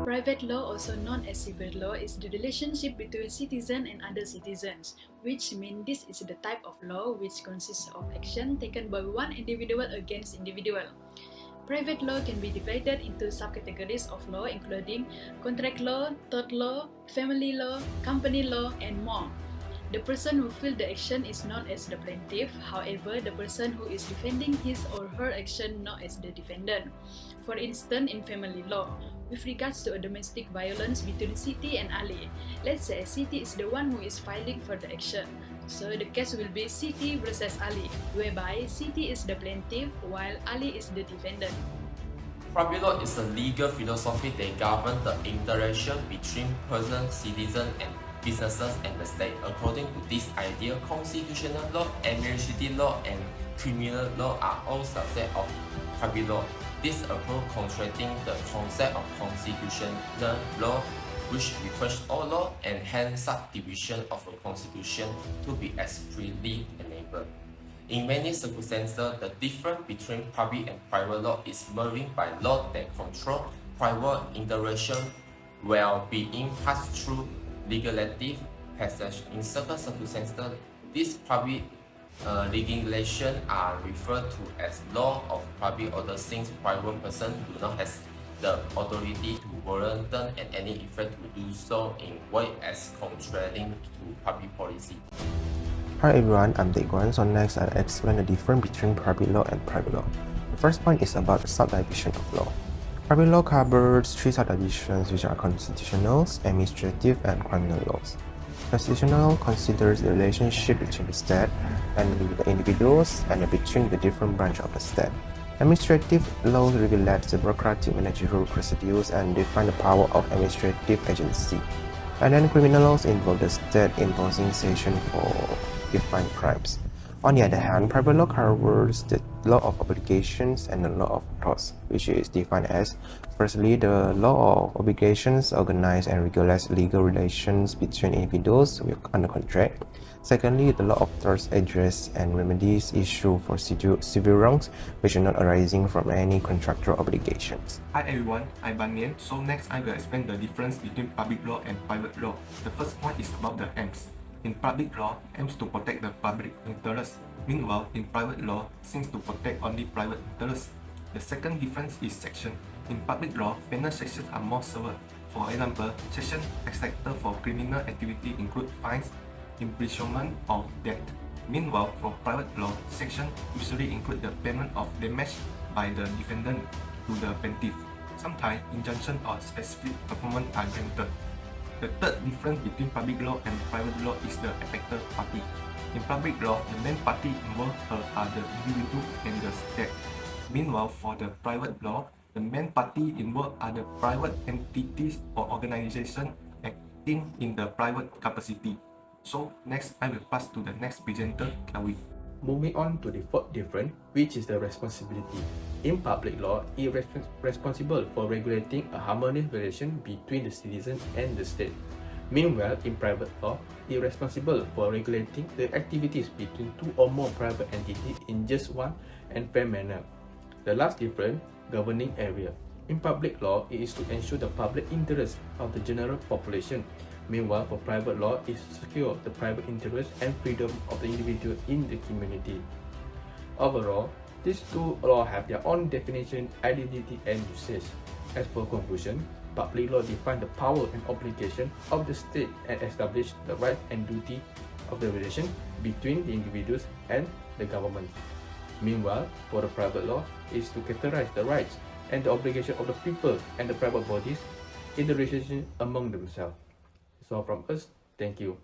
Private law, also known as civil law, is the relationship between citizen and other citizens, which means this is the type of law which consists of action taken by one individual against individual. Private law can be divided into subcategories of law including contract law, tort law, family law, company law, and more. The person who filed the action is known as the plaintiff, however, the person who is defending his or her action known as the defendant. For instance, in family law, with regards to a domestic violence between Siti and Ali, let's say Siti is the one who is filing for the action. So the case will be Siti versus Ali, whereby Siti is the plaintiff while Ali is the defendant. Public law is a legal philosophy that governs the interaction between person, citizen, and businesses and the state. According to this idea, constitutional law, administrative law, and criminal law are all subsets of public law. This approach contradicting the concept of constitutional law, which refers all law and hence subdivision of a constitution to be expressly enabled. In many circumstances, the difference between public and private law is marred by law that control private interaction while being passed through legislative passage. In certain circumstances, these public regulations are referred to as law of public order since private persons do not have the authority to warrant and any effect to do so in way as contradicting to public policy. Hi everyone, I'm Teck Guan. So next I'll explain the difference between public law and private law. The first point is about the subdivision of law. Private law covers three subdivisions which are constitutional, administrative, and criminal laws. Constitutional considers the relationship between the state and the individuals and between the different branches of the state. Administrative laws regulate the bureaucratic managerial procedures and define the power of administrative agency. And then criminal laws involve the state imposing sanctions for defined crimes. On the other hand, private law covers the law of obligations and the law of torts, which is defined as, firstly, the law of obligations organize and regulates legal relations between individuals under contract. Secondly, the law of torts address and remedies issues for civil wrongs which are not arising from any contractual obligations. Hi everyone, I'm Ban Nian. So next I will explain the difference between public law and private law. The first point is about the aims. In public law, aims to protect the public interest. Meanwhile, in private law, seems to protect only private interests. The second difference is section. In public law, penal sections are more severe. For example, section exacted for criminal activity include fines, imprisonment, or death. Meanwhile, for private law, section usually include the payment of damage by the defendant to the plaintiff. Sometimes injunction or specific performance are granted. The third difference between public law and private law is the affected party. In public law, the main party involved are the individual and the state. Meanwhile, for the private law, the main party involved are the private entities or organizations acting in the private capacity. So next, I will pass to the next presenter, Kallvin. Moving on to the fourth difference, which is the responsibility. In public law, it is responsible for regulating a harmonious relation between the citizen and the state. Meanwhile, in private law, it is responsible for regulating the activities between two or more private entities in just one and fair manner. The last difference, governing area. In public law, it is to ensure the public interest of the general population. Meanwhile, for private law, it is to secure the private interest and freedom of the individual in the community. Overall, these two laws have their own definition, identity, and usage. As for conclusion, public law defines the power and obligation of the state and establish the right and duty of the relation between the individuals and the government. Meanwhile, for the private law, it is to categorize the rights and the obligation of the people and the private bodies in the relationship among themselves. So from us, thank you.